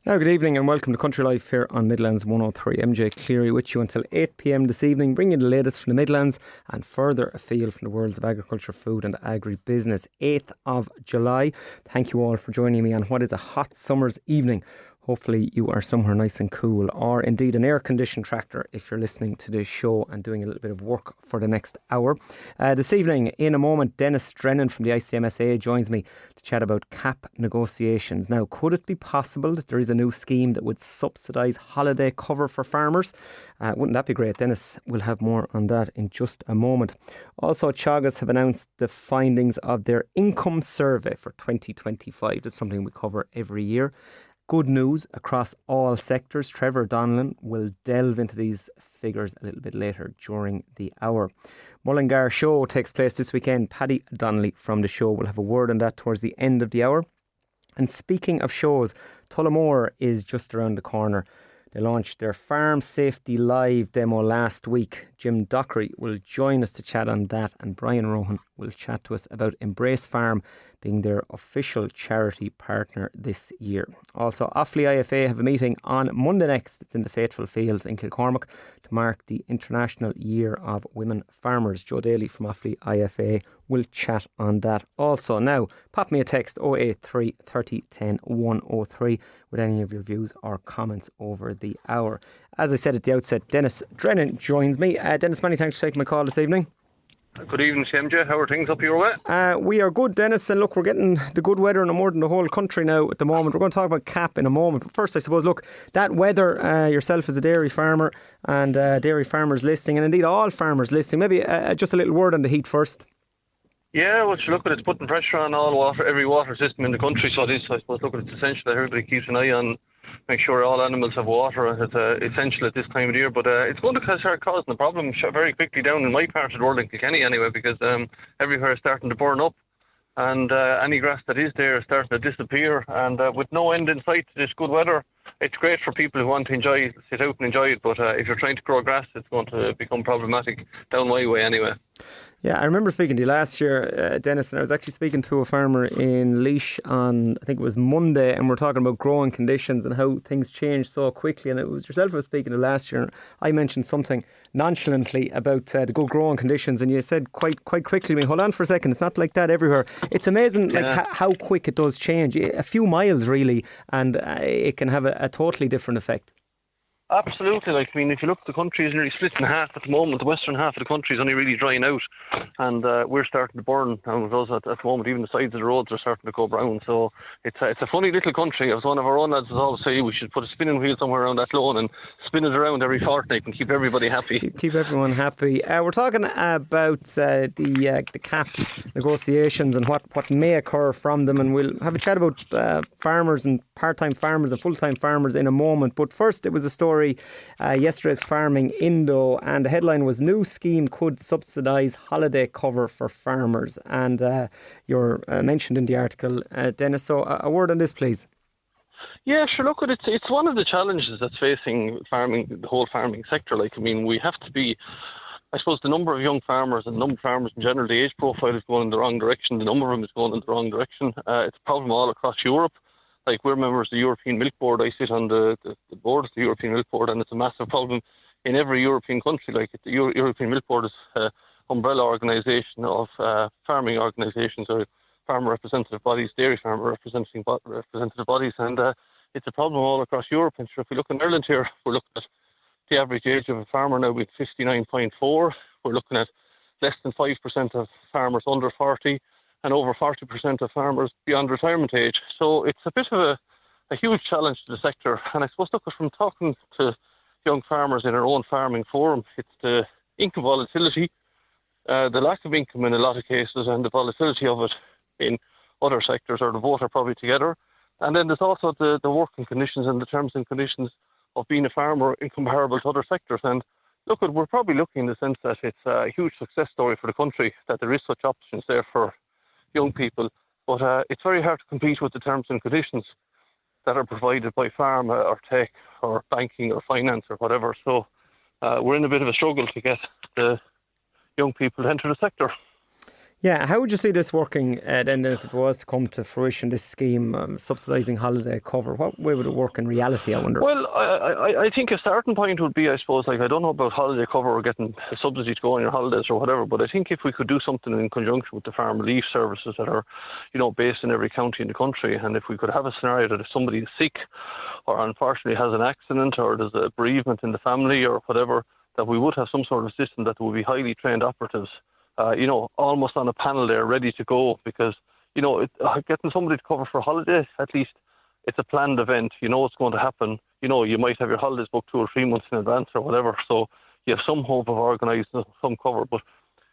Now, good evening and welcome to Country Life here on Midlands 103. MJ Clery with you until 8 p.m. this evening, bringing you the latest from the Midlands and further afield from the worlds of agriculture, food and agribusiness. 8th of July. Thank you all for joining me on what is a hot summer's evening. Hopefully you are somewhere nice and cool, or indeed an air-conditioned tractor if you're listening to this show and doing a little bit of work for the next hour. This evening, in a moment, Dennis Drennan from the ICMSA joins me to chat about CAP negotiations. Now, could it be possible that there is a new scheme that would subsidise holiday cover for farmers? Wouldn't that be great? Dennis will have more on that in just a moment. Also, Teagasc have announced the findings of their income survey for 2025. That's something we cover every year. Good news across all sectors. Trevor Donlan will delve into these figures a little bit later during the hour. Mullingar Show takes place this weekend. Paddy Donnelly from the show will have a word on that towards the end of the hour. And speaking of shows, Tullamore is just around the corner. They launched their Farm Safety Live demo last week. Jim Dockery will join us to chat on that, and Brian Rohan will chat to us about Embrace Farm being their official charity partner this year. Also, Offaly IFA have a meeting on Monday next. It's in the Faithful Fields in Kilcormac to mark the International Year of Women Farmers. Joe Daly from Offaly IFA will chat on that also. Now, pop me a text 083 30 10 103 with any of your views or comments over the hour. As I said at the outset, Dennis Drennan joins me. Dennis, many thanks for taking my call this evening. Good evening, MJ. How are things up your way? We are good, Dennis, and look, we're getting the good weather in more than the whole country now at the moment. We're going to talk about CAP in a moment, but first I suppose, look, that weather, yourself as a dairy farmer and dairy farmers listening, and indeed all farmers listening, maybe just a little word on the heat first. Yeah, well, look, it's putting pressure on every water system in the country, so it is, I suppose, look, it's essential that everybody keeps an eye on, make sure all animals have water. It's essential at this time of the year, but it's going to start causing the problem very quickly down in my part of the world, in Kilkenny anyway, because everywhere is starting to burn up, and any grass that is there is starting to disappear, and with no end in sight to this good weather, it's great for people who want to sit out and enjoy it, but if you're trying to grow grass, it's going to become problematic down my way anyway. Yeah, I remember speaking to you last year, Dennis, and I was actually speaking to a farmer in Laois on, I think it was Monday, and we're talking about growing conditions and how things change so quickly. And it was yourself I was speaking to last year, and I mentioned something nonchalantly about the good growing conditions, and you said quite quickly to me, hold on for a second, it's not like that everywhere. It's amazing how quick it does change. A few miles really, and it can have a totally different effect. Absolutely. If you look, the country is nearly split in half at the moment. The western half of the country is only really drying out, and we're starting to burn. And with us at the moment, even the sides of the roads are starting to go brown. So it's a funny little country. As one of our own lads always say, we should put a spinning wheel somewhere around that lawn and spin it around every fortnight and keep everybody happy. Keep everyone happy. We're talking about the CAP negotiations and what may occur from them, and we'll have a chat about farmers and part-time farmers and full-time farmers in a moment. But first, it was a story yesterday's Farming Indo, and the headline was "New Scheme Could Subsidise Holiday Cover for Farmers," and you're mentioned in the article, Dennis, so a word on this please. Yeah, sure. Look, it's one of the challenges that's facing farming, the whole farming sector. We have to be, I suppose, the number of young farmers and the number of farmers in general, the age profile is going in the wrong direction. The number of them is going in the wrong direction. It's a problem all across Europe. We're members of the European Milk Board. I sit on the board of the European Milk Board, and it's a massive problem in every European country. The European Milk Board is an umbrella organisation of farming organisations or farmer representative bodies, dairy farmer representative bodies, and it's a problem all across Europe. And sure, if we look in Ireland here, we're looking at the average age of a farmer now with 59.4. We're looking at less than 5% of farmers under 40. And over 40% of farmers beyond retirement age. So it's a bit of a huge challenge to the sector. And I suppose, look, from talking to young farmers in our own farming forum, it's the income volatility, the lack of income in a lot of cases, and the volatility of it in other sectors, or the both are probably together. And then there's also the working conditions and the terms and conditions of being a farmer incomparable to other sectors. And look, we're probably looking in the sense that it's a huge success story for the country, that there is such options there for young people, but it's very hard to compete with the terms and conditions that are provided by pharma or tech or banking or finance or whatever. So we're in a bit of a struggle to get the young people to enter the sector. Yeah, how would you see this working then, Dennis, if it was to come to fruition, this scheme subsidising holiday cover? What way would it work in reality, I wonder? Well, I think a starting point would be, I suppose, like, I don't know about holiday cover or getting a subsidy to go on your holidays or whatever, but I think if we could do something in conjunction with the farm relief services that are, based in every county in the country, and if we could have a scenario that if somebody is sick or unfortunately has an accident or there's a bereavement in the family or whatever, that we would have some sort of system that would be highly trained operatives, almost on a panel there ready to go, because, getting somebody to cover for holidays, at least it's a planned event. You know what's going to happen. You might have your holidays booked 2 or 3 months in advance or whatever, so you have some hope of organising some cover. But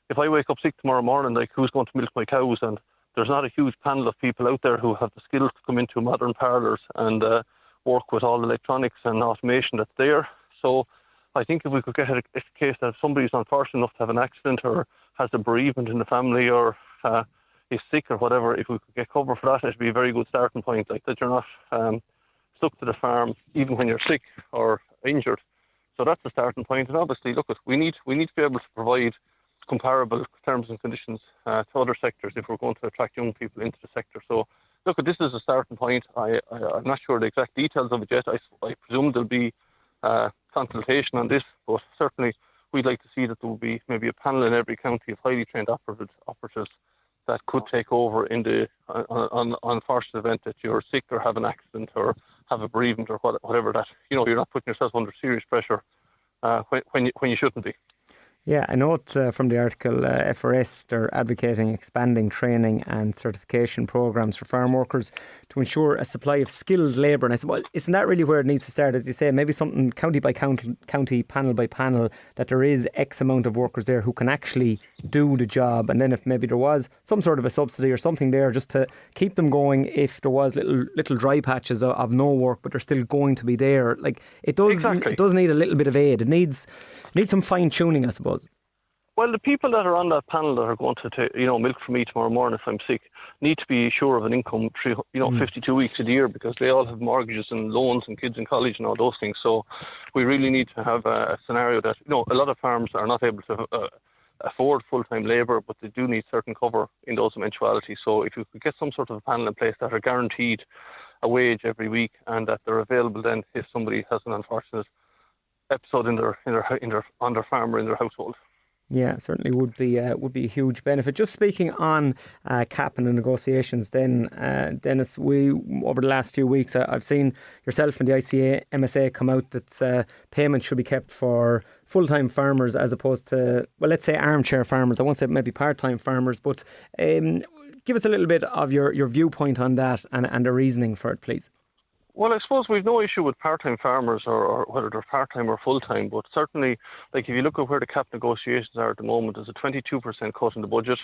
if I wake up sick tomorrow morning, like, who's going to milk my cows? And there's not a huge panel of people out there who have the skills to come into modern parlours and work with all the electronics and automation that's there. So I think if we could get a case that if somebody's unfortunate enough to have an accident or has a bereavement in the family or is sick or whatever, if we could get cover for that, it'd be a very good starting point, like that you're not stuck to the farm even when you're sick or injured. So that's the starting point. And obviously, look, we need to be able to provide comparable terms and conditions to other sectors if we're going to attract young people into the sector. So look, this is a starting point. I'm not sure the exact details of it yet. I presume there'll be consultation on this, but certainly we'd like to see that there will be maybe a panel in every county of highly trained operatives that could take over in the unfortunate event that you're sick or have an accident or have a bereavement or whatever, that you're not putting yourself under serious pressure when you shouldn't be. Yeah, I note from the article, FRS, they're advocating expanding training and certification programmes for farm workers to ensure a supply of skilled labour. And I said, well, isn't that really where it needs to start? As you say, maybe something county by county, panel by panel, that there is X amount of workers there who can actually do the job. And then if maybe there was some sort of a subsidy or something there just to keep them going if there was little dry patches of no work, but they're still going to be there. Like, it does, exactly. It does need a little bit of aid. It needs some fine tuning, I suppose. Well, the people that are on that panel that are going to milk for me tomorrow morning if I'm sick need to be sure of an income 52 weeks of the year, because they all have mortgages and loans and kids in college and all those things. So we really need to have a scenario that, a lot of farms are not able to afford full-time labour, but they do need certain cover in those eventualities. So if you could get some sort of a panel in place that are guaranteed a wage every week and that they're available then if somebody has an unfortunate episode on their farm or in their household. Yeah, certainly would be a huge benefit. Just speaking on CAP and the negotiations then, Dennis, over the last few weeks, I've seen yourself and the ICA MSA come out that payments should be kept for full-time farmers as opposed to, well, let's say armchair farmers. I won't say maybe part-time farmers, but give us a little bit of your viewpoint on that and the reasoning for it, please. Well, I suppose we've no issue with part-time farmers or whether they're part-time or full-time, but certainly, like, if you look at where the CAP negotiations are at the moment, there's a 22% cut in the budget.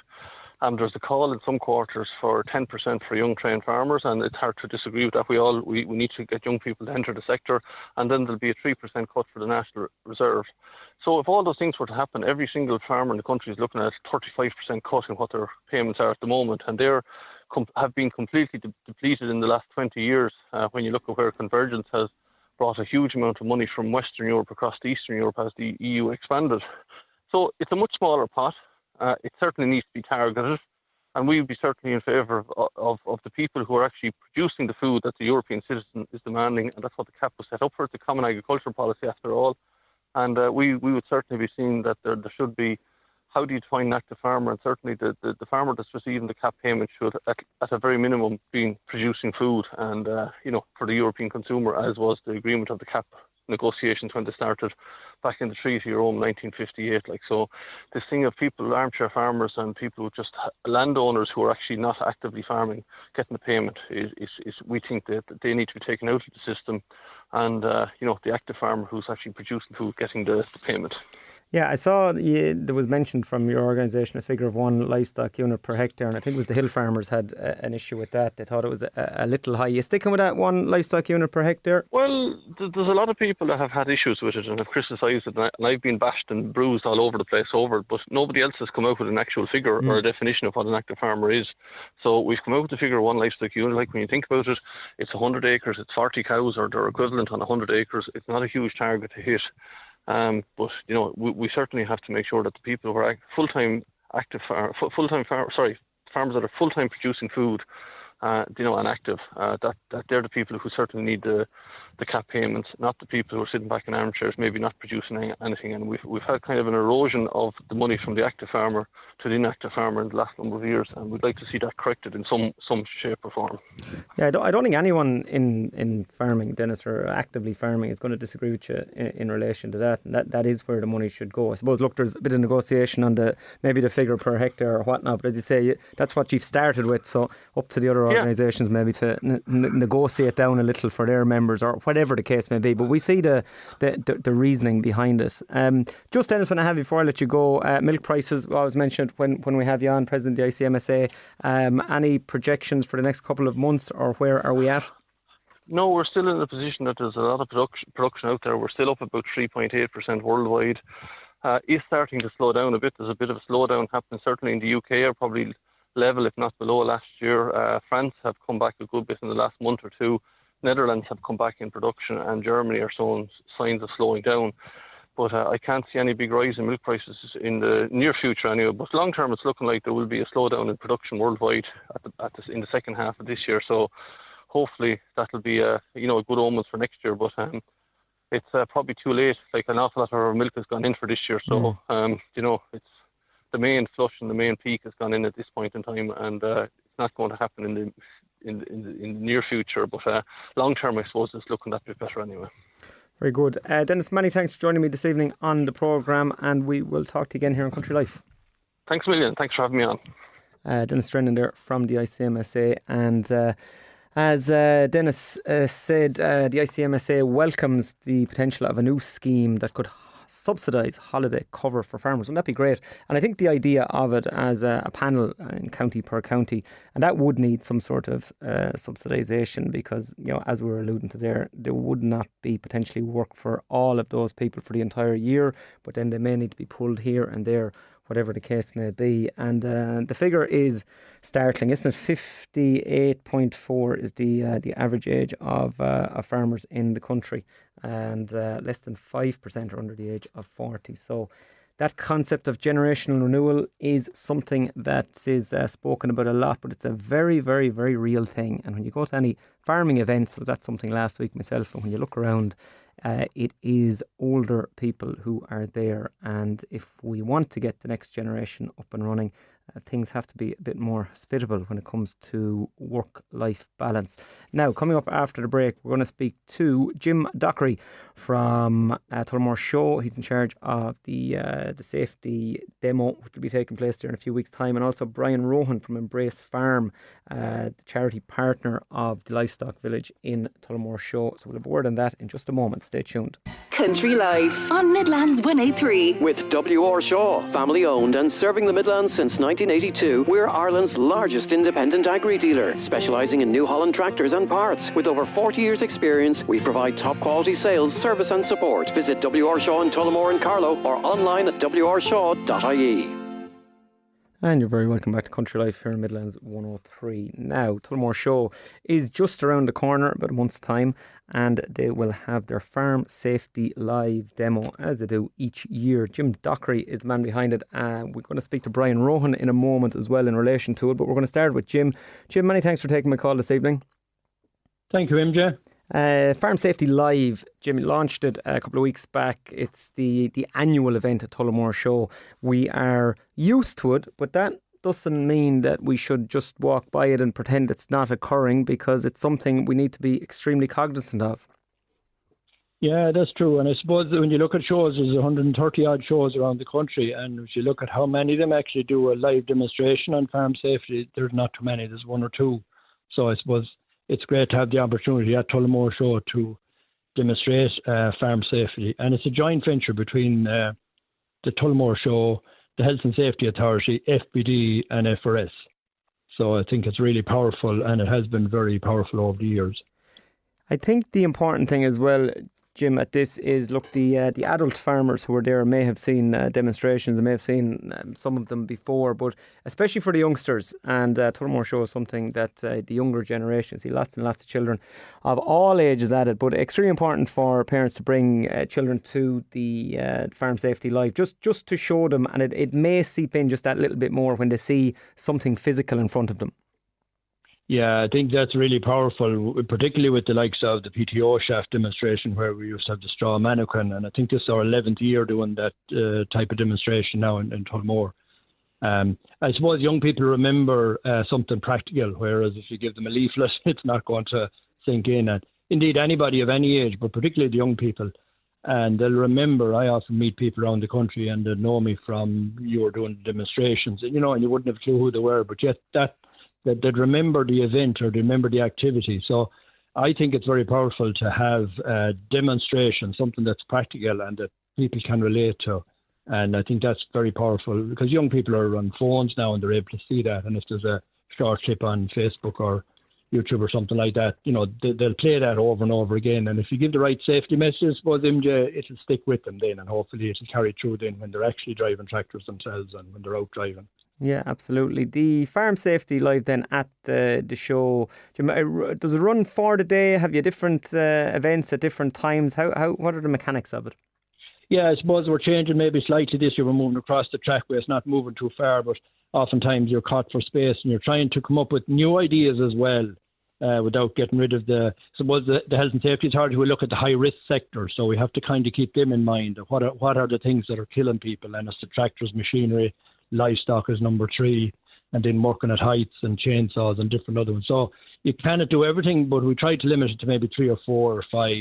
There's a call in some quarters for 10% for young trained farmers, and it's hard to disagree with that. We need to get young people to enter the sector, and then there'll be a 3% cut for the National Reserve. So if all those things were to happen, every single farmer in the country is looking at a 35% cut in what their payments are at the moment, and have been completely depleted in the last 20 years when you look at where convergence has brought a huge amount of money from Western Europe across to Eastern Europe as the EU expanded. So it's a much smaller pot. It certainly needs to be targeted, and we would be certainly in favour of the people who are actually producing the food that the European citizen is demanding, and that's what the CAP was set up for. It's a common agricultural policy after all, and we would certainly be seeing that there should be, how do you define an active farmer? And certainly the farmer that's receiving the CAP payment should, at a very minimum, be producing food and, for the European consumer, as was the agreement of the CAP negotiations when they started back in the Treaty of Rome 1958. So this thing of people, armchair farmers and people who just landowners who are actually not actively farming, getting the payment is we think that they need to be taken out of the system, and the active farmer who's actually producing food getting the payment. Yeah, I saw there was mentioned from your organisation a figure of 1 livestock unit per hectare, and I think it was the hill farmers had an issue with that. They thought it was a little high. You sticking with that 1 livestock unit per hectare? Well, there's a lot of people that have had issues with it and have criticised it, and I've been bashed and bruised all over the place over it, but nobody else has come out with an actual figure or a definition of what an active farmer is. So we've come out with the figure of 1 livestock unit. Like, when you think about it, it's 100 acres, it's 40 cows or their equivalent on 100 acres. It's not a huge target to hit. But we certainly have to make sure that the people who are full-time farmers that are full-time producing food, and active, that they're the people who certainly need the cap payments, not the people who are sitting back in armchairs, maybe not producing anything. And we've had kind of an erosion of the money from the active farmer to the inactive farmer in the last number of years, and we'd like to see that corrected in some shape or form. Yeah, I don't think anyone in farming, Dennis, or actively farming is going to disagree with you in relation to that. And that is where the money should go. I suppose, look, there's a bit of negotiation on maybe the figure per hectare or whatnot, but as you say, that's what you've started with, so up to the other organisations maybe to negotiate down a little for their members, or whatever the case may be. But we see the reasoning behind it. Just, Dennis, when I have you, before I let you go, milk prices, I was mentioned when we have you on, President of the ICMSA. Any projections for the next couple of months, or where are we at? No, we're still in a position that there's a lot of production out there. We're still up about 3.8% worldwide. Is starting to slow down a bit. There's a bit of a slowdown happening, certainly in the UK, are probably level, if not below last year. France have come back a good bit in the last month or two. Netherlands have come back in production, and Germany are showing signs of slowing down. But I can't see any big rise in milk prices in the near future anyway. But long term, it's looking like there will be a slowdown in production worldwide in the second half of this year. So hopefully that'll be a good omen for next year. But it's probably too late. Like, an awful lot of our milk has gone in for this year. So it's the main flush and the main peak has gone in at this point in time, and it's not going to happen in the near future. But long term, I suppose it's looking that bit better anyway. Very good. Dennis, many thanks for joining me this evening on the programme, and we will talk to you again here on Country Life. Thanks a million. Thanks for having me on. Dennis Drennan there from the ICMSA, and as Dennis said, the ICMSA welcomes the potential of a new scheme that could subsidise holiday cover for farmers. Wouldn't that be great? And I think the idea of it as a panel in county per county, and that would need some sort of subsidisation, because, as we were alluding to there would not be potentially work for all of those people for the entire year, but then they may need to be pulled here and there, whatever the case may be. And the figure is startling, isn't it? 58.4 is the average age of farmers in the country, and less than 5% are under the age of 40. So that concept of generational renewal is something that is spoken about a lot, but it's a very, very, very real thing. And when you go to any farming events, I was at something last week myself, and when you look around, it is older people who are there. And if we want to get the next generation up and running, things have to be a bit more hospitable when it comes to work-life balance. Now, coming up after the break, we're going to speak to Jim Dockery from Tullamore Show. He's in charge of the safety demo, which will be taking place there in a few weeks' time, and also Brian Rohan from Embrace Farm, the charity partner of the Livestock Village in Tullamore Show. So we'll have a word on that in just a moment. Stay tuned. Country Life on Midlands 183. With W.R. Shaw, family owned and serving the Midlands since 1982, we're Ireland's largest independent agri-dealer, specialising in New Holland tractors and parts. With over 40 years' experience, we provide top quality sales, service and support. Visit W.R. Shaw in Tullamore and Carlow, or online at wrshaw.ie. And you're very welcome back to Country Life here in Midlands 103. Now, Tullamore Show is just around the corner, about a month's time, and they will have their Farm Safety Live demo, as they do each year. Jim Dockery is the man behind it. We're going to speak to Brian Rohan in a moment as well in relation to it, but we're going to start with Jim. Jim, many thanks for taking my call this evening. Thank you, MJ. Farm Safety Live, Jim launched it a couple of weeks back. It's the annual event at Tullamore Show. We are used to it, but that doesn't mean that we should just walk by it and pretend it's not occurring, because it's something we need to be extremely cognizant of. Yeah, that's true. And I suppose that when you look at shows, there's 130 odd shows around the country, and if you look at how many of them actually do a live demonstration on farm safety, there's not too many. There's one or two. So I suppose it's great to have the opportunity at Tullamore Show to demonstrate farm safety. And it's a joint venture between the Tullamore Show, the Health and Safety Authority, FBD and FRS. So I think it's really powerful, and it has been very powerful over the years. I think the important thing as well, Jim, at this is, look, the adult farmers who are there may have seen demonstrations and may have seen some of them before, but especially for the youngsters, and Tullamore Show is something that the younger generation see lots and lots of children of all ages at it, but extremely important for parents to bring children to the Farm Safety Live, just to show them, and it may seep in just that little bit more when they see something physical in front of them. Yeah, I think that's really powerful, particularly with the likes of the PTO shaft demonstration where we used to have the straw mannequin, and I think this is our 11th year doing that type of demonstration now in Tullamore. I suppose young people remember something practical, whereas if you give them a leaflet, it's not going to sink in. And indeed, anybody of any age, but particularly the young people, and they'll remember. I often meet people around the country and they know me from you were doing demonstrations, and and you wouldn't have a clue who they were, but yet that they'd remember the event or they remember the activity. So I think it's very powerful to have a demonstration, something that's practical and that people can relate to. And I think that's very powerful because young people are on phones now and they're able to see that. And if there's a short clip on Facebook or YouTube or something like that, they'll play that over and over again. And if you give the right safety message, suppose MJ, it'll stick with them then, and hopefully it'll carry through then when they're actually driving tractors themselves and when they're out driving. Yeah, absolutely. The Farm Safety Live then at the show, does it run for the day? Have you different events at different times? What are the mechanics of it? Yeah, I suppose we're changing maybe slightly this year. We're moving across the trackway. It's not moving too far, but oftentimes you're caught for space and you're trying to come up with new ideas as well without getting rid of the health and safety authority will look at the high risk sector. So we have to kind of keep them in mind. What are the things that are killing people? And it's the tractors, machinery, livestock is number 3, and then working at heights and chainsaws and different other ones. So you cannot do everything, but we try to limit it to maybe 3 or 4 or 5.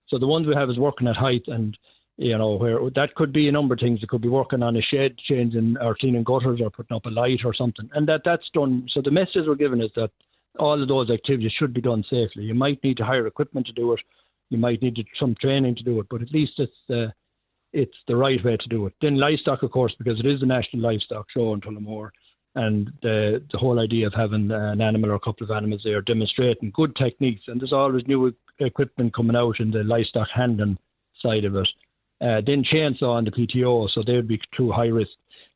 So the ones we have is working at height, and where that could be a number of things. It could be working on a shed, changing or cleaning gutters or putting up a light or something, and that's done. So the message we're given is that all of those activities should be done safely. You might need to hire equipment to do it, you might need some training to do it, but at least it's the right way to do it. Then livestock, of course, because it is the National Livestock Show in Tullamore, and the whole idea of having an animal or a couple of animals there demonstrating good techniques, and there's always new equipment coming out in the livestock handling side of it. Then chainsaw and the PTO, so they would be too high risk.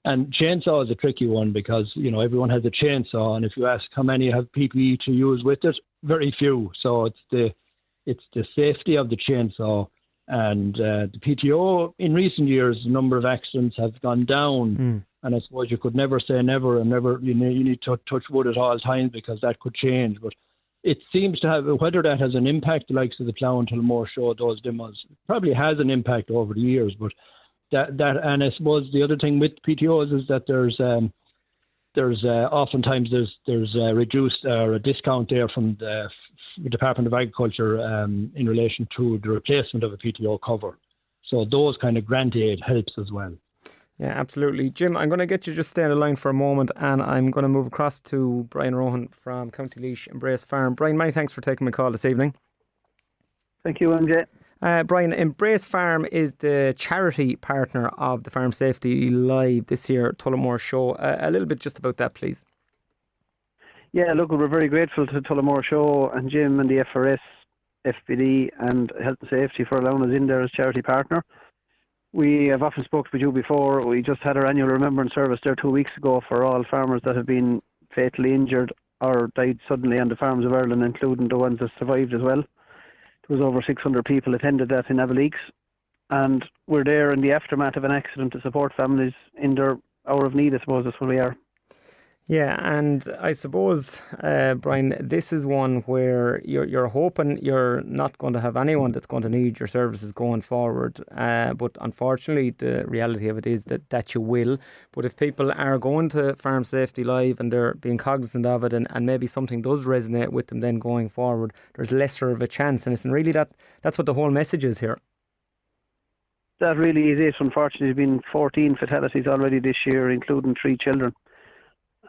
And chainsaw is a tricky one because, everyone has a chainsaw, and if you ask how many have PPE to use with it, very few. So it's the safety of the chainsaw. And the PTO, in recent years, the number of accidents have gone down. And I suppose you could never say never, and never. You need to touch wood at all times because that could change. But it seems to have, whether that has an impact, the likes of the Plough and Tullamore Show, those demos, probably has an impact over the years. But that and I suppose the other thing with PTOs is that there's oftentimes there's a reduced or a discount there from the Department of Agriculture in relation to the replacement of a PTO cover. So those kind of grant aid helps as well. Yeah, absolutely. Jim, I'm going to get you just stay on the line for a moment, and I'm going to move across to Brian Rohan from County Laois Embrace Farm. Brian, many thanks for taking my call this evening. Thank you, MJ. Brian, Embrace Farm is the charity partner of the Farm Safety Live this year, Tullamore Show. A little bit just about that, please. Yeah, look, we're very grateful to Tullamore Show and Jim and the FRS, FPD and Health and Safety for allowing us in there as charity partner. We have often spoken with you before. We just had our annual remembrance service there 2 weeks ago for all farmers that have been fatally injured or died suddenly on the farms of Ireland, including the ones that survived as well. There was over 600 people attended that in Abbealeaks, and we're there in the aftermath of an accident to support families in their hour of need. I suppose that's where we are. Yeah, and I suppose, Brian, this is one where you're hoping you're not going to have anyone that's going to need your services going forward. But unfortunately, the reality of it is that you will. But if people are going to Farm Safety Live and they're being cognizant of it, and maybe something does resonate with them then going forward, there's lesser of a chance. And it's really that's what the whole message is here. That really is it. Unfortunately, there's been 14 fatalities already this year, including 3 children.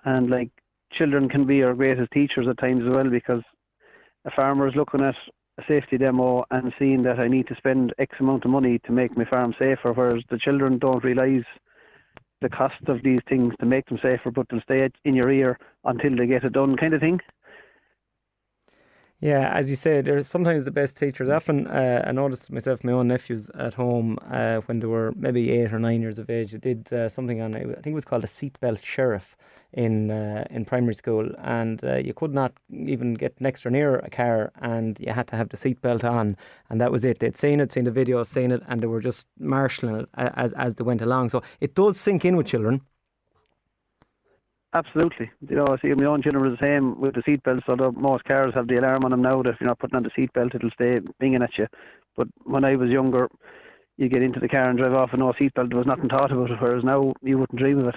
And children can be our greatest teachers at times as well, because a farmer is looking at a safety demo and seeing that I need to spend X amount of money to make my farm safer, whereas the children don't realise the cost of these things to make them safer, but they'll stay in your ear until they get it done, kind of thing. Yeah, as you say, they're sometimes the best teachers. Often, I noticed myself, my own nephews at home, when they were maybe 8 or 9 years of age, they did something on, I think it was called a seatbelt sheriff in primary school, and you could not even get next or near a car, and you had to have the seatbelt on, and that was it. They'd seen it, seen the video, seen it, and they were just marshalling it as they went along. So it does sink in with children. Absolutely. You know, I see my own children were the same with the seatbelts, although most cars have the alarm on them now that if you're not putting on the seatbelt, it'll stay binging at you. But when I was younger, you get into the car and drive off with no seatbelt, there was nothing thought about it, whereas now you wouldn't dream of it.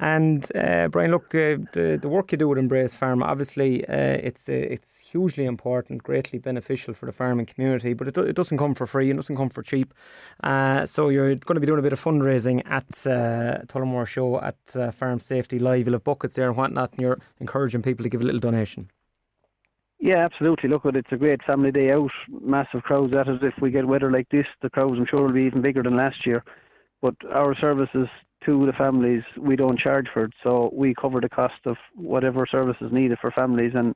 And Brian, look, the work you do with Embrace Farm, obviously it's hugely important, greatly beneficial for the farming community, but it doesn't come for free, it doesn't come for cheap. So you're going to be doing a bit of fundraising at Tullamore Show at Farm Safety Live. You'll have buckets there and whatnot, and you're encouraging people to give a little donation. Yeah, absolutely. Look, it's a great family day out, massive crowds at it. If we get weather like this, the crowds I'm sure will be even bigger than last year. But our services to the families, we don't charge for it, so we cover the cost of whatever services needed for families, and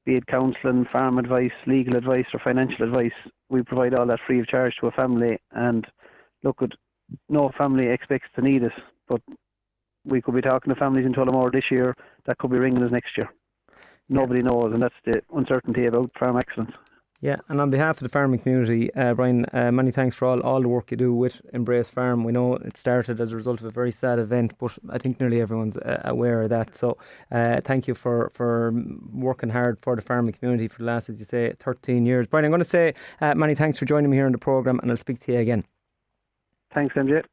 be it counselling, farm advice, legal advice or financial advice, we provide all that free of charge to a family. And look, no family expects to need it, but we could be talking to families in Tullamore this year that could be ringing us next year. Nobody knows, and that's the uncertainty about farm accidents. Yeah, and on behalf of the farming community, Brian, many thanks for all the work you do with Embrace Farm. We know it started as a result of a very sad event, but I think nearly everyone's aware of that. So thank you for working hard for the farming community for the last, as you say, 13 years. Brian, I'm going to say many thanks for joining me here in the programme, and I'll speak to you again. Thanks, MJ.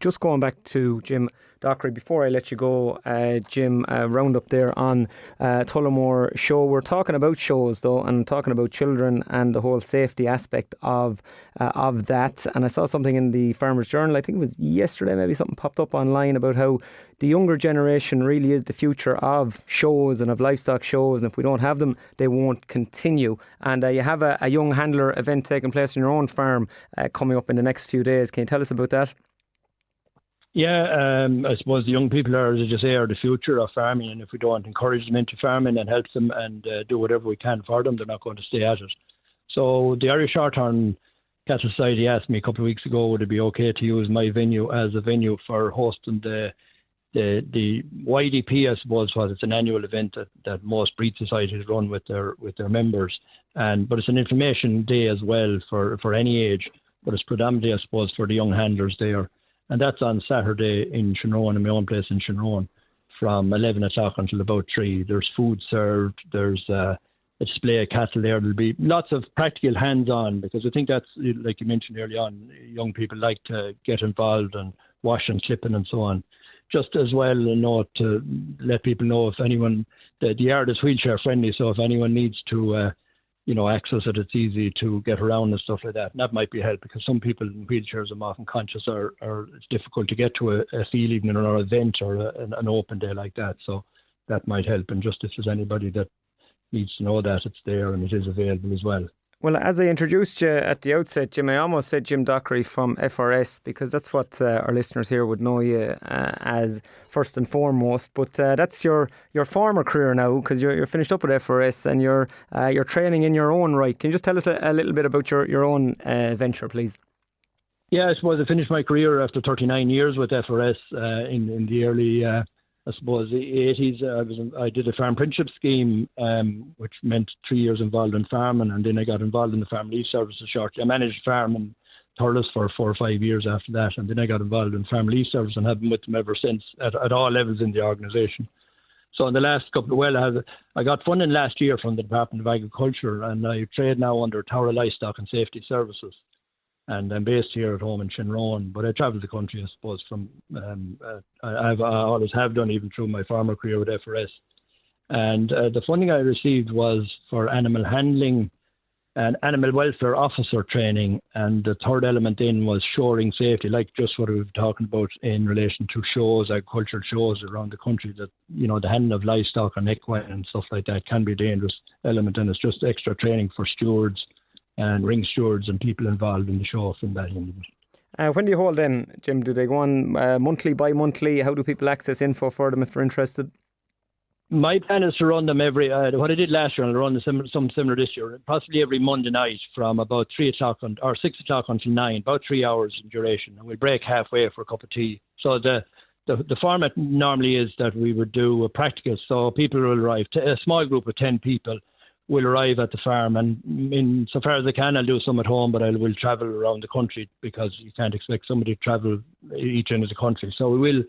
Just going back to Jim Dockery, before I let you go, Jim, round up there on Tullamore Show. We're talking about shows though, and talking about children and the whole safety aspect of that. And I saw something in the Farmers Journal, I think it was yesterday, maybe something popped up online about how the younger generation really is the future of shows and of livestock shows, and if we don't have them, they won't continue. And you have a young handler event taking place on your own farm coming up in the next few days. Can you tell us about that? Yeah, I suppose the young people are, as you say, are the future of farming, and if we don't encourage them into farming and help them and do whatever we can for them, they're not going to stay at it. So the Irish Shorthorn Cattle Society asked me a couple of weeks ago, would it be okay to use my venue as a venue for hosting the YDP, I suppose, was it's an annual event that most breed societies run with their members, but it's an information day as well for any age, but it's predominantly, I suppose, for the young handlers there. And that's on Saturday in Shinrone, in my own place in Shinrone, from 11 o'clock until about 3. There's food served, there's a display of cattle there. There'll be lots of practical hands-on, because I think that's, like you mentioned earlier on, young people like to get involved and wash and clipping and so on. Just as well, a note to let people know if anyone, the yard is wheelchair friendly, so if anyone needs to access it, it's easy to get around and stuff like that. And that might be a help, because some people in wheelchairs, I'm often conscious, or it's difficult to get to a field evening or an event or an open day like that. So that might help. And just if there's anybody that needs to know that, it's there and it is available as well. Well, as I introduced you at the outset, Jim, I almost said Jim Dockery from FRS, because that's what our listeners here would know you as first and foremost. But that's your former career now, because you're finished up with FRS and you're training in your own right. Can you just tell us a little bit about your own venture, please? Yeah, I suppose I finished my career after 39 years with FRS in the early, I suppose, the 80s. I did a farm apprenticeship scheme, which meant 3 years involved in farming, and then I got involved in the farm lease services shortly. I managed farm in Thurles for 4 or 5 years after that, and then I got involved in farm lease service and have been with them ever since at all levels in the organisation. So in the last I got funding last year from the Department of Agriculture, and I trade now under Tower Livestock and Safety Services. And I'm based here at home in Shinrone, but I travel the country, I suppose, from I always have done, even through my former career with FRS. And the funding I received was for animal handling and animal welfare officer training, and the third element in was shoring safety, like just what we were talking about in relation to shows, agricultural shows around the country, that, you know, the handling of livestock and equine and stuff like that can be a dangerous element, and it's just extra training for stewards and ring stewards and people involved in the show from that end of it. When do you hold then, Jim? Do they go on monthly, bi-monthly? How do people access info for them if they're interested? My plan is to run them every. What I did last year, and I'll run some similar this year. Possibly every Monday night from about 3 o'clock or 6 o'clock until 9, about 3 hours in duration, and we'll break halfway for a cup of tea. So the format normally is that we would do a practical. So people will arrive. A small group of 10 people will arrive at the farm, and in so far as I can, I'll do some at home, but I will travel around the country because you can't expect somebody to travel each end of the country. So we will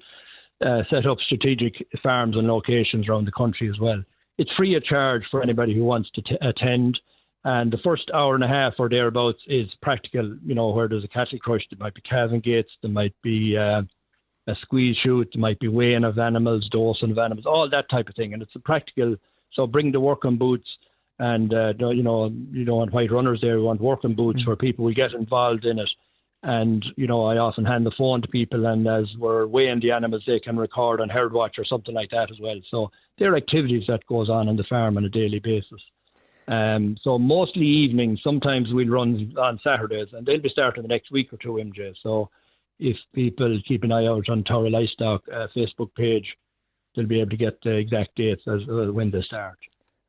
set up strategic farms and locations around the country as well. It's free of charge for anybody who wants to attend. And the first hour and a half or thereabouts is practical, where there's a cattle crush, there might be calving gates, there might be a squeeze chute, there might be weighing of animals, dosing of animals, all that type of thing. And it's a practical, so bring the working boots and, you don't want white runners there, we want working boots where people will get involved in it. And, I often hand the phone to people, and as we're weighing the animals, they can record on herd watch or something like that as well. So there are activities that goes on the farm on a daily basis. So mostly evenings, sometimes we'll run on Saturdays, and they'll be starting the next week or two, MJ. So if people keep an eye out on Tower Livestock Facebook page, they'll be able to get the exact dates as when they start.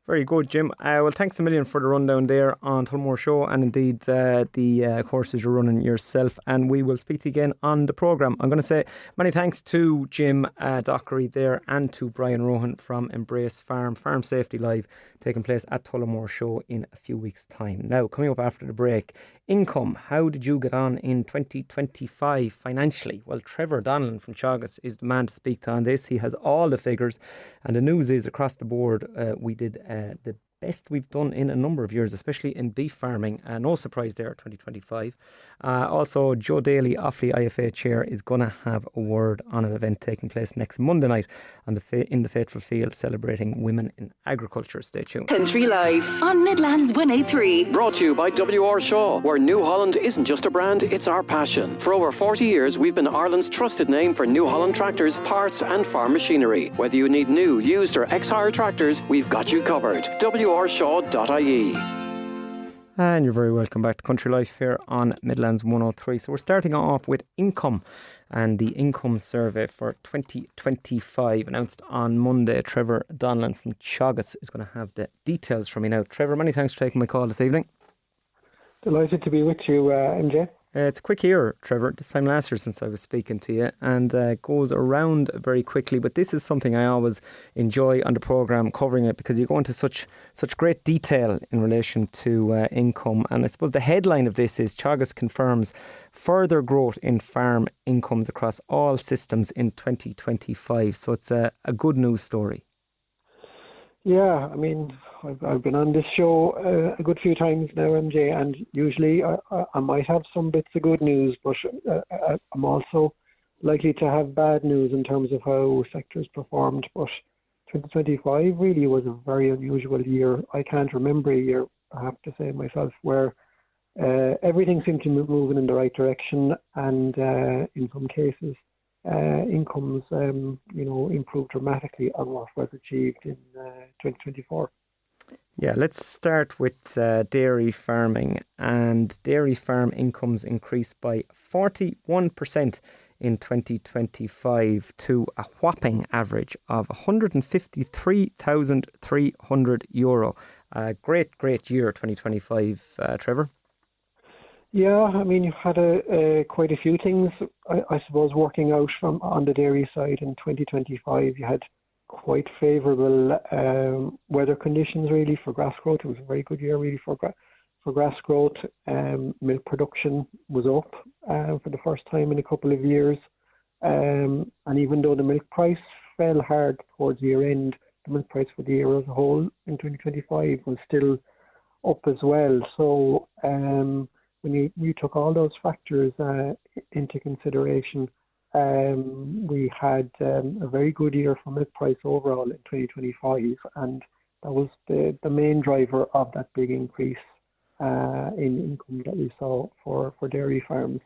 Very good, Jim. Well, thanks a million for the rundown there on Tullamore Show, and indeed the courses you're running yourself, and we will speak to you again on the programme. I'm going to say many thanks to Jim Dockery there and to Brian Rohan from Embrace Farm Safety Live, taking place at Tullamore Show in a few weeks' time. Now, coming up after the break, income. How did you get on in 2025 financially? Well, Trevor Donnellan from Teagasc is the man to speak to on this. He has all the figures, and the news is across the board we did the best we've done in a number of years, especially in beef farming. No surprise there, 2025. Also, Joe Daly, Offaly IFA chair, is going to have a word on an event taking place next Monday night on in the Faithful Field, celebrating women in agriculture. Stay tuned. Country Life on Midlands 183. Brought to you by W.R. Shaw, where New Holland isn't just a brand, it's our passion. For over 40 years, we've been Ireland's trusted name for New Holland tractors, parts and farm machinery. Whether you need new, used or ex-hire tractors, we've got you covered. wrshaw.ie. And you're very welcome back to Country Life here on Midlands 103. So we're starting off with income, and the income survey for 2025 announced on Monday. Trevor Donnellan from Teagasc is going to have the details from me now. Trevor, many thanks for taking my call this evening. Delighted to be with you, MJ. It's a quick year, Trevor, this time last year since I was speaking to you, and goes around very quickly. But this is something I always enjoy on the programme, covering it, because you go into such great detail in relation to income. And I suppose the headline of this is Teagasc confirms further growth in farm incomes across all systems in 2025. So it's a good news story. Yeah, I mean, I've been on this show a good few times now, MJ, and usually I might have some bits of good news, but I'm also likely to have bad news in terms of how sectors performed. But 2025 really was a very unusual year. I can't remember a year, I have to say myself, where everything seemed to be moving in the right direction, and in some cases incomes, improved dramatically on what was achieved in 2024. Yeah, let's start with dairy farming. And dairy farm incomes increased by 41% in 2025 to a whopping average of €153,300. Great year, 2025, Trevor. Yeah, I mean, you've had quite a few things, I suppose, working out on the dairy side in 2025. You had quite favourable weather conditions, really, for grass growth. It was a very good year, really, for grass growth. Milk production was up for the first time in a couple of years. And even though the milk price fell hard towards year end, the milk price for the year as a whole in 2025 was still up as well. So when you took all those factors into consideration, we had a very good year for milk price overall in 2025, and that was the main driver of that big increase in income that we saw for dairy farms.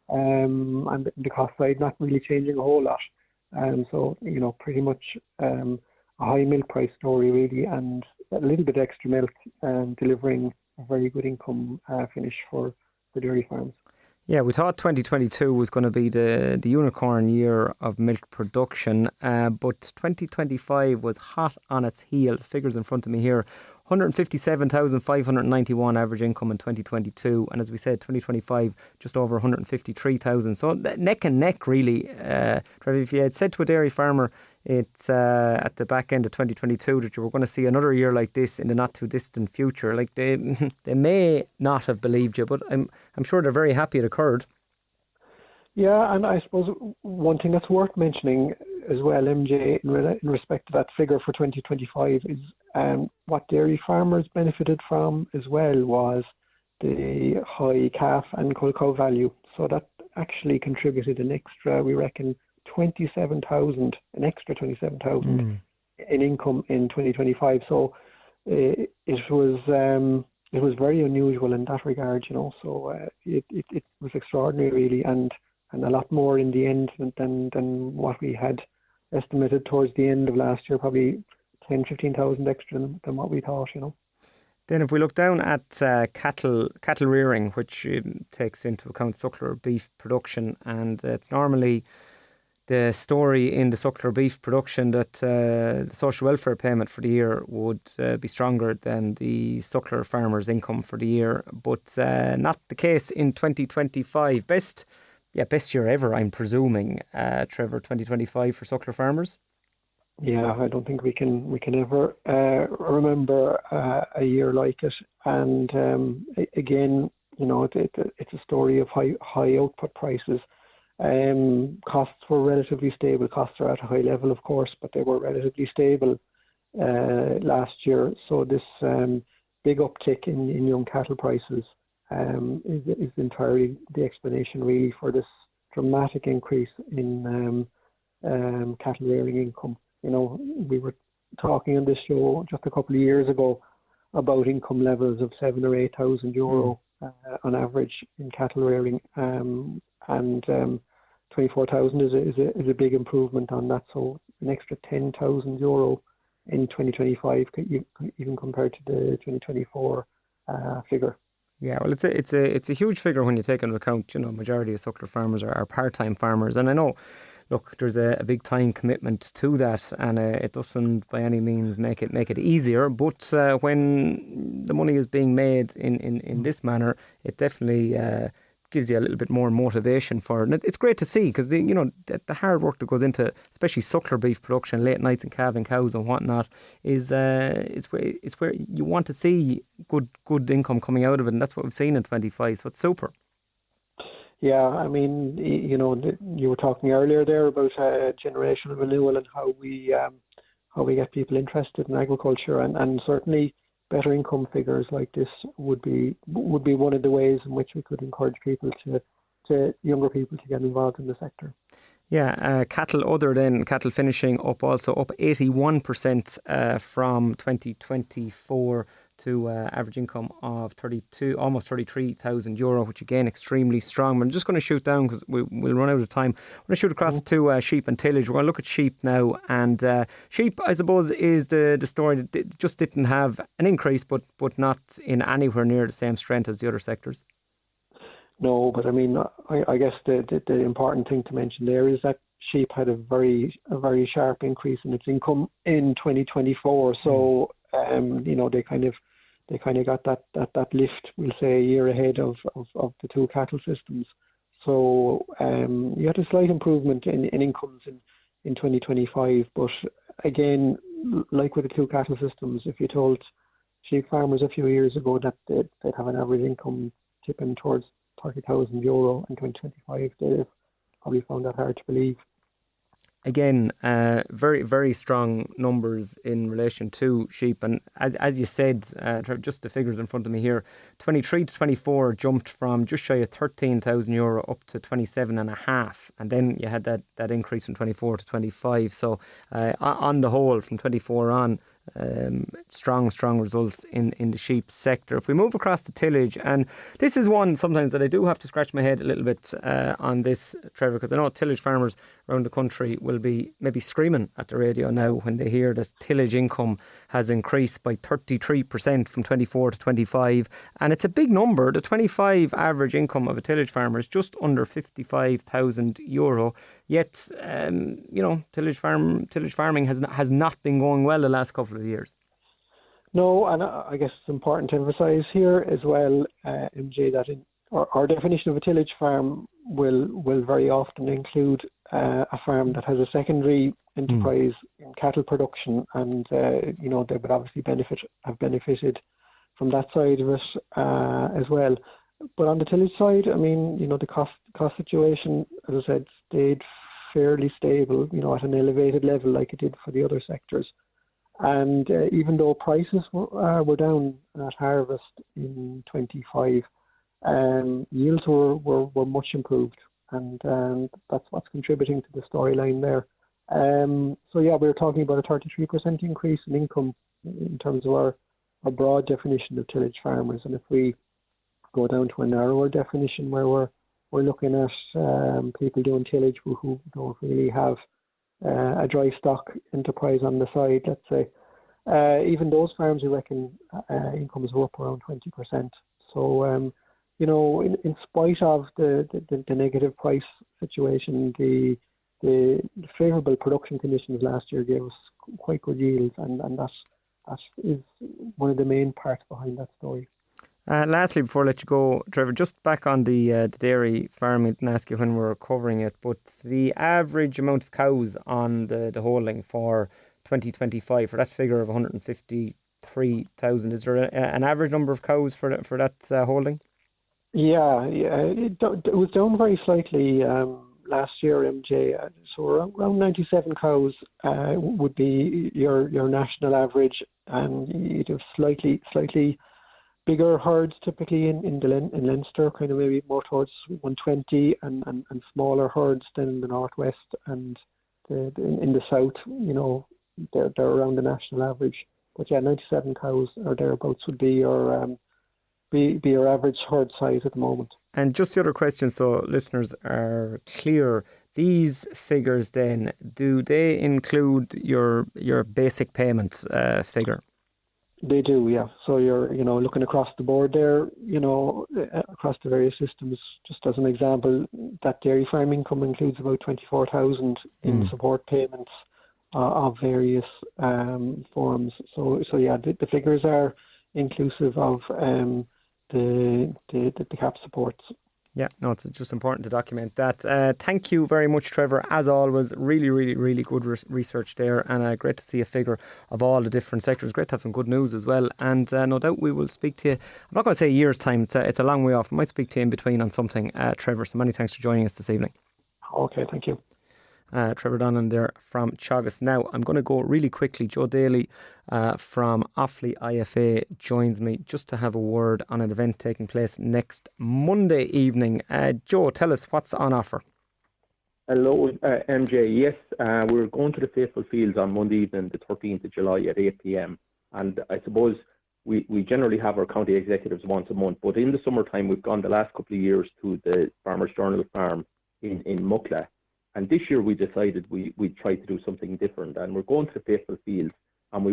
And the cost side not really changing a whole lot. So, pretty much a high milk price story really, and a little bit extra milk delivering a very good income finish for the dairy farms. Yeah, we thought 2022 was going to be the unicorn year of milk production, but 2025 was hot on its heels. Figures in front of me here. 157,591 average income in 2022, and as we said, 2025 just over 153,000. So neck and neck, really. Trevor, if you had said to a dairy farmer it's at the back end of 2022 that you were going to see another year like this in the not too distant future, like they they may not have believed you, but I'm sure they're very happy it occurred. Yeah, and I suppose one thing that's worth mentioning as well, MJ, in respect to that figure for 2025 is what dairy farmers benefited from as well was the high calf and cull cow value. So that actually contributed an extra, we reckon, 27,000, an extra 27,000 in income in 2025. So it was very unusual in that regard, you know. So it was extraordinary, really, and a lot more in the end than what we had estimated towards the end of last year, probably 10,000-15,000 extra than what we thought, you know. Then if we look down at cattle rearing, which takes into account suckler beef production, and it's normally the story in the suckler beef production that the social welfare payment for the year would be stronger than the suckler farmers' income for the year, but not the case in 2025. Best year ever, I'm presuming, Trevor, 2025 for suckler farmers. Yeah, I don't think we can ever remember a year like it. And again, you know, it's a story of high output prices. Costs were relatively stable. Costs are at a high level, of course, but they were relatively stable last year. So this big uptick in young cattle prices is entirely the explanation, really, for this dramatic increase in cattle rearing income. You know, we were talking on this show just a couple of years ago about income levels of €7,000 or €8,000 on average in cattle rearing, and 24,000 is a big improvement on that. So an extra €10,000 in 2025, even compared to the 2024 figure. Yeah, well, it's a huge figure when you take into account, you know, majority of suckler farmers are part-time farmers, and I know, look, there's a big time commitment to that, and it doesn't by any means make it easier. But when the money is being made in this manner, it definitely gives you a little bit more motivation for it. And it's great to see, because the hard work that goes into especially suckler beef production, late nights and calving cows and whatnot, is where you want to see good income coming out of it, and that's what we've seen in 25. So it's super. Yeah, I mean, you know, you were talking earlier there about generational renewal and how we get people interested in agriculture, and certainly better income figures like this would be one of the ways in which we could encourage people to younger people to get involved in the sector. Yeah, cattle finishing up 81% from 2024 to average income of almost €33,000, which again extremely strong. I'm just going to shoot down because we'll run out of time. I'm going to shoot across to sheep and tillage. We're going to look at sheep now, and sheep, I suppose, is the story that it just didn't have an increase, but not in anywhere near the same strength as the other sectors. No, but I mean, I guess the important thing to mention there is that sheep had a very sharp increase in its income in 2024. So you know, they kind of got that lift, we'll say, a year ahead of the two cattle systems. So you had a slight improvement in incomes in 2025, but again, like with the two cattle systems, if you told sheep farmers a few years ago that they'd have an average income tipping towards €30,000 in 2025, they'd have probably found that hard to believe. Again, very, very strong numbers in relation to sheep. And as you said, just the figures in front of me here, 23 to 24 jumped from just shy of €13,000 up to 27.5. And then you had that increase from 24 to 25. So on the whole, from 24 on, strong results in the sheep sector. If we move across to tillage, and this is one sometimes that I do have to scratch my head a little bit on this, Trevor, because I know tillage farmers around the country will be maybe screaming at the radio now when they hear that tillage income has increased by 33% from 24 to 25, and it's a big number. The 25 average income of a tillage farmer is just under €55,000. Yet, tillage farming has not been going well the last couple of years. No, and I guess it's important to emphasise here as well, MJ, that our definition of a tillage farm will very often include a farm that has a secondary enterprise in cattle production, and they would obviously have benefited from that side of it as well. But on the tillage side, I mean, the cost situation, as I said, stayed fairly stable, at an elevated level like it did for the other sectors. And even though prices were down at harvest in 25, yields were much improved, and that's what's contributing to the storyline there. We're talking about a 33% increase in income in terms of our broad definition of tillage farmers. And if we go down to a narrower definition where we're looking at people doing tillage who don't really have a dry stock enterprise on the side, let's say, even those farms, we reckon incomes were up around 20%. So, in spite of the negative price situation, the favourable production conditions last year gave us quite good yields, and that is one of the main parts behind that story. Lastly, before I let you go, Trevor, just back on the dairy farming, I didn't ask you when we were covering it, but the average amount of cows on the holding for 2025, for that figure of 153,000, is there an average number of cows for that holding? Yeah, it was down very slightly last year, MJ. So around 97 cows would be your national average, and you'd have slightly bigger herds typically in Leinster, kind of maybe more towards 120, and smaller herds than in the northwest and in the south. They're around the national average. But 97 cows or thereabouts would be your average herd size at the moment. And just the other question, so listeners are clear, these figures then, do they include your basic payment figure? They do, yeah. So you're, looking across the board there, across the various systems. Just as an example, that dairy farm income includes about 24,000 in support payments of various forms. So yeah, the figures are inclusive of the CAP supports. Yeah, no, it's just important to document that. Thank you very much, Trevor. As always, really, really, really good research there, and great to see a figure of all the different sectors. Great to have some good news as well, and no doubt we will speak to you. I'm not going to say a year's time, it's a long way off. I might speak to you in between on something, Trevor, so many thanks for joining us this evening. Okay, thank you. Trevor Donnan there from Teagasc. Now, I'm going to go really quickly. Joe Daly from Offaly IFA joins me just to have a word on an event taking place next Monday evening. Joe, tell us what's on offer. Hello, MJ. Yes, we're going to the Faithful Fields on Monday evening, the 13th of July at 8 p.m. And I suppose we generally have our county executives once a month, but in the summertime we've gone the last couple of years to the Farmers Journal farm in Muckla. And this year we decided we'd try to do something different, and we're going to the Faithful Fields, and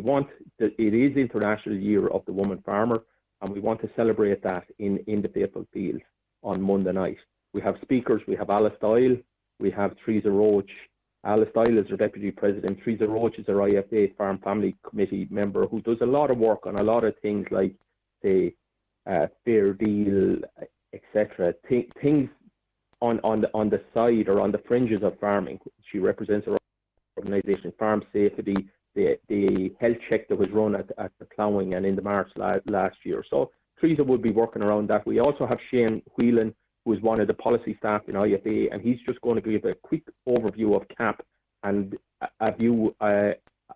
it is International Year of the Woman Farmer, and we want to celebrate that in the Faithful Fields on Monday night. We have speakers, we have Alice Doyle, we have Teresa Roach. Alice Doyle is our Deputy President, Teresa Roach is our IFA Farm Family Committee member who does a lot of work on a lot of things like the fair deal, etc. Things on the side or on the fringes of farming. She represents our organisation, Farm Safety, the health check that was run at the ploughing and in the March last year. So Teresa would be working around that. We also have Shane Whelan, who is one of the policy staff in IFA, and he's just going to give a quick overview of CAP and an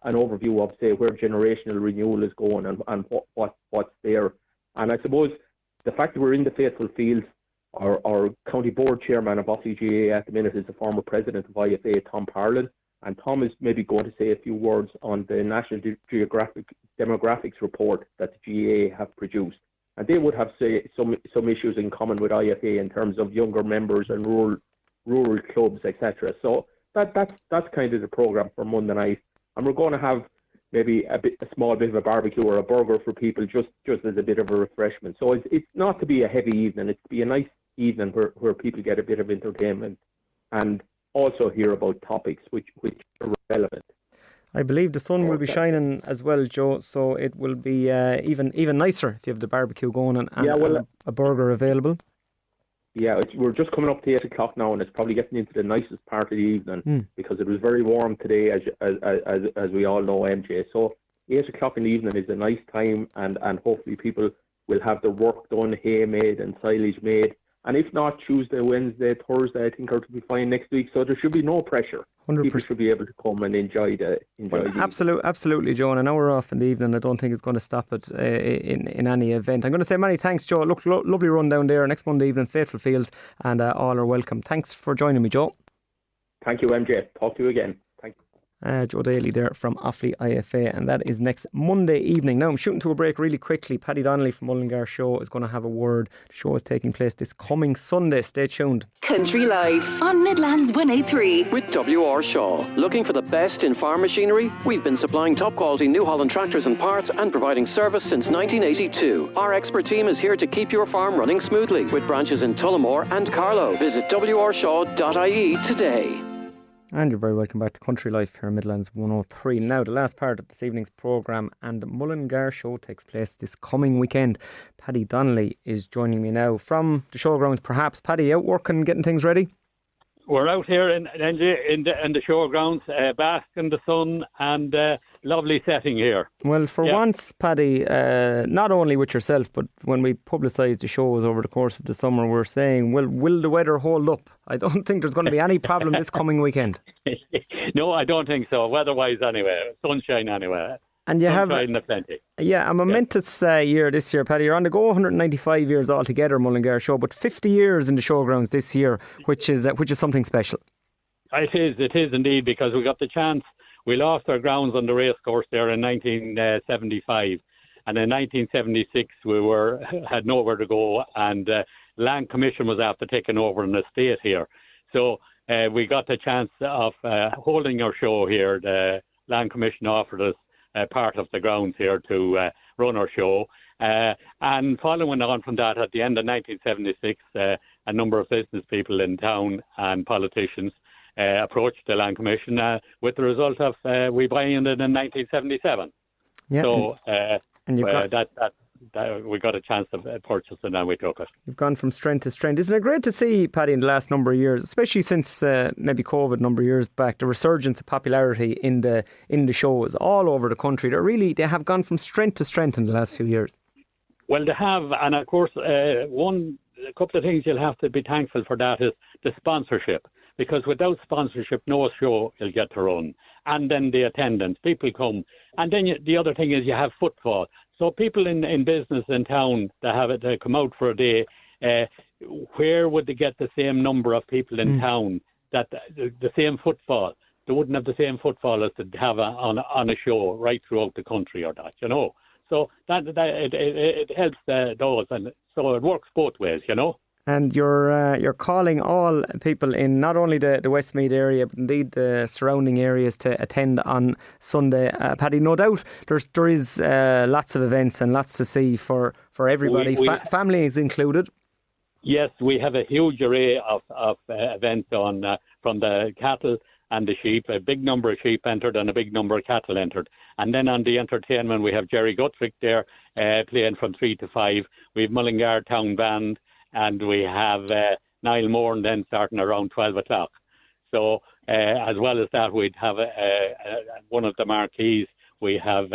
overview of, say, where generational renewal is going and what's there. And I suppose the fact that we're in the Faithful Fields, our county board chairman of Offaly GA at the minute is the former president of IFA, Tom Parlin, And Tom is maybe going to say a few words on the National Geographic Demographics report that the GAA have produced. And they would have some issues in common with IFA in terms of younger members and rural clubs, etc. So that's kind of the programme for Monday night. And we're going to have maybe a small bit of a barbecue or a burger for people just as a bit of a refreshment. So it's not to be a heavy evening. It's to be a nice evening where people get a bit of entertainment and also hear about topics which are relevant. I believe the sun will be shining as well, Joe, so it will be even nicer if you have the barbecue going and a burger available. Yeah, we're just coming up to 8 o'clock now, and it's probably getting into the nicest part of the evening because it was very warm today, as we all know, MJ. So 8 o'clock in the evening is a nice time, and hopefully people will have their work done, hay made and silage made. And if not, Tuesday, Wednesday, Thursday, I think are to be fine next week. So there should be no pressure. 100%. People should be able to come and enjoy the absolutely, Joe. And an hour off in the evening, I don't think it's going to stop it in any event. I'm going to say many thanks, Joe. Look, lovely run down there next Monday evening, Faithful Fields, and all are welcome. Thanks for joining me, Joe. Thank you, MJ. Talk to you again. Thank you. Joe Daly there from Offaly IFA, and that is next Monday evening. Now I'm shooting to a break really quickly. Paddy Donnelly from Mullingar Show is going to have a word. The show is taking place this coming Sunday. Stay tuned. Country Life on Midlands 183 with W.R. Shaw. Looking for the best in farm machinery? We've been supplying top quality New Holland tractors and parts and providing service since 1982. Our expert team is here to keep your farm running smoothly with branches in Tullamore and Carlow. Visit wrshaw.ie today. And you're very welcome back to Country Life here in Midlands 103. Now, the last part of this evening's programme, and the Mullingar Show takes place this coming weekend. Paddy Donnelly is joining me now from the showgrounds, perhaps. Paddy, out working, getting things ready? We're out here in the showgrounds, bask in the sun, and lovely setting here. Well, for once, Paddy, not only with yourself, but when we publicised the shows over the course of the summer, we're saying, well, will the weather hold up? I don't think there's going to be any problem this coming weekend. No, I don't think so. Weather-wise, anyway, sunshine anyway. And you have plenty. A momentous year this year, Paddy. You're on the go, 195 years altogether, Mullingar Show, but 50 years in the showgrounds this year, which is something special. It is indeed, because we got the chance. We lost our grounds on the racecourse there in 1975, and in 1976 we had nowhere to go, and Land Commission was after taking over an estate here. So we got the chance of holding our show here. The Land Commission offered us part of the grounds here to run our show. And following on from that, at the end of 1976, a number of business people in town and politicians approached the Land Commission with the result of we buying it in 1977. Yeah. So we got a chance of purchasing and we took it. You've gone from strength to strength. Isn't it great to see, Paddy, in the last number of years, especially since maybe COVID, number of years back, the resurgence of popularity in the shows all over the country? They have gone from strength to strength in the last few years. Well, they have, and of course, a couple of things you'll have to be thankful for that is the sponsorship, because without sponsorship, no show will get to run. And then the attendance, people come, and then the other thing is you have footfall. So people in business in town that come out for a day, where would they get the same number of people in town that the same footfall? They wouldn't have the same footfall as to have on a show right throughout the country or that, you know. So it helps those, and so it works both ways, you know. And you're calling all people in not only the Westmeath area, but indeed the surrounding areas to attend on Sunday. Paddy, no doubt there is lots of events and lots to see for everybody, families included. Yes, we have a huge array of events on from the cattle and the sheep. A big number of sheep entered and a big number of cattle entered. And then on the entertainment, we have Jerry Guthrick there playing from 3 to 5. We have Mullingar Town Band. And we have Niall Moore then starting around 12 o'clock. So as well as that, we'd have one of the marquees. We have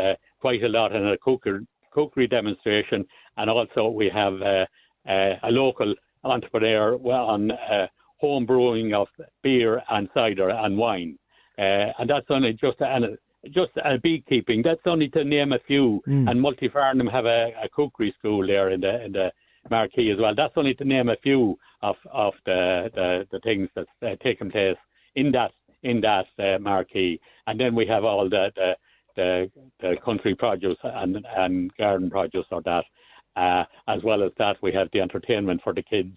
quite a lot in a cookery demonstration. And also we have a local entrepreneur on home brewing of beer and cider and wine. And that's only just a beekeeping. That's only to name a few. And Multifarnham have a cookery school there in the marquee as well. That's only to name a few of the things that's taking place in that in that marquee. And then we have all the country produce and garden produce or that. As well as that, we have the entertainment for the kids,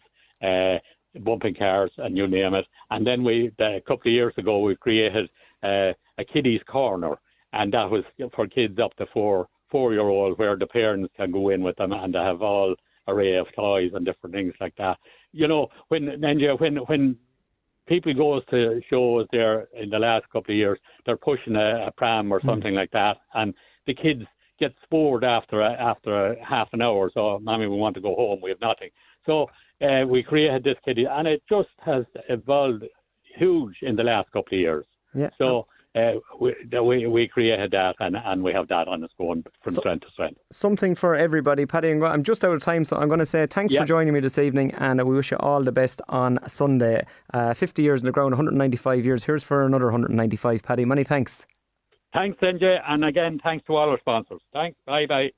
bumping cars and you name it. And then a couple of years ago, we created a kiddies corner, and that was for kids up to four-year-old, where the parents can go in with them and they have all array of toys and different things like that. You know, when people go to shows there in the last couple of years, they're pushing a pram or something like that, and the kids get bored after half an hour. So, Mommy, we want to go home. We have nothing. So we created this kiddie, and it just has evolved huge in the last couple of years. Yeah. So we created that, and we have that on us going from strength to strength. Something for everybody. Paddy, I'm just out of time, so I'm going to say thanks for joining me this evening, and we wish you all the best on Sunday. 50 years in the ground, 195 years. Here's for another 195, Paddy. Many thanks. Thanks, MJ, and again, thanks to all our sponsors. Thanks. Bye-bye.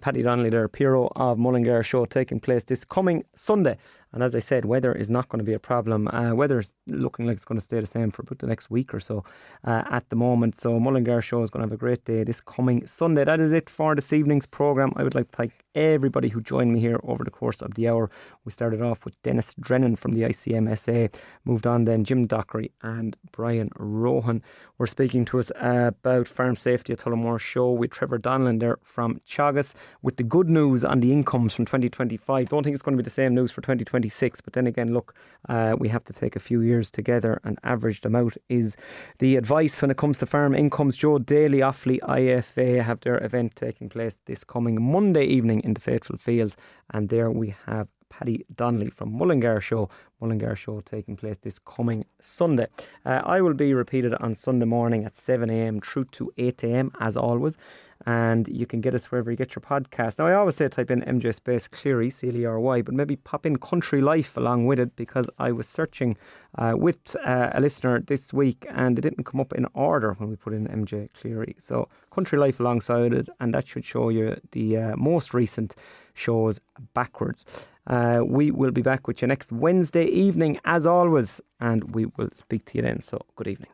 Paddy Donnelly there, Piero of Mullingar Show, taking place this coming Sunday. And as I said, weather is not going to be a problem. Weather's looking like it's going to stay the same for about the next week or so at the moment. So Mullingar Show is going to have a great day this coming Sunday. That is it for this evening's programme. I would like to thank everybody who joined me here over the course of the hour. We started off with Dennis Drennan from the ICMSA, moved on then Jim Dockery and Brian Rohan were speaking to us about farm safety at Tullamore Show with Trevor Donlan there from Chagas with the good news on the incomes from 2025. Don't think it's going to be the same news for 2026, but then again, look, we have to take a few years together and average them out is the advice when it comes to farm incomes. Joe Daly, Offaly IFA have their event taking place this coming Monday evening in the Faithful Fields, and there we have Paddy Donnelly from Mullingar Show taking place this coming Sunday. I will be repeated on Sunday morning at 7 a.m. through to 8 a.m. as always, and you can get us wherever you get your podcast. Now, I always say type in MJ space Clery, C-L-E-R-Y, but maybe pop in Country Life along with it, because I was searching with a listener this week and it didn't come up in order when we put in MJ Clery. So Country Life alongside it, and that should show you the most recent shows backwards. We will be back with you next Wednesday evening as always, and we will speak to you then. So good evening.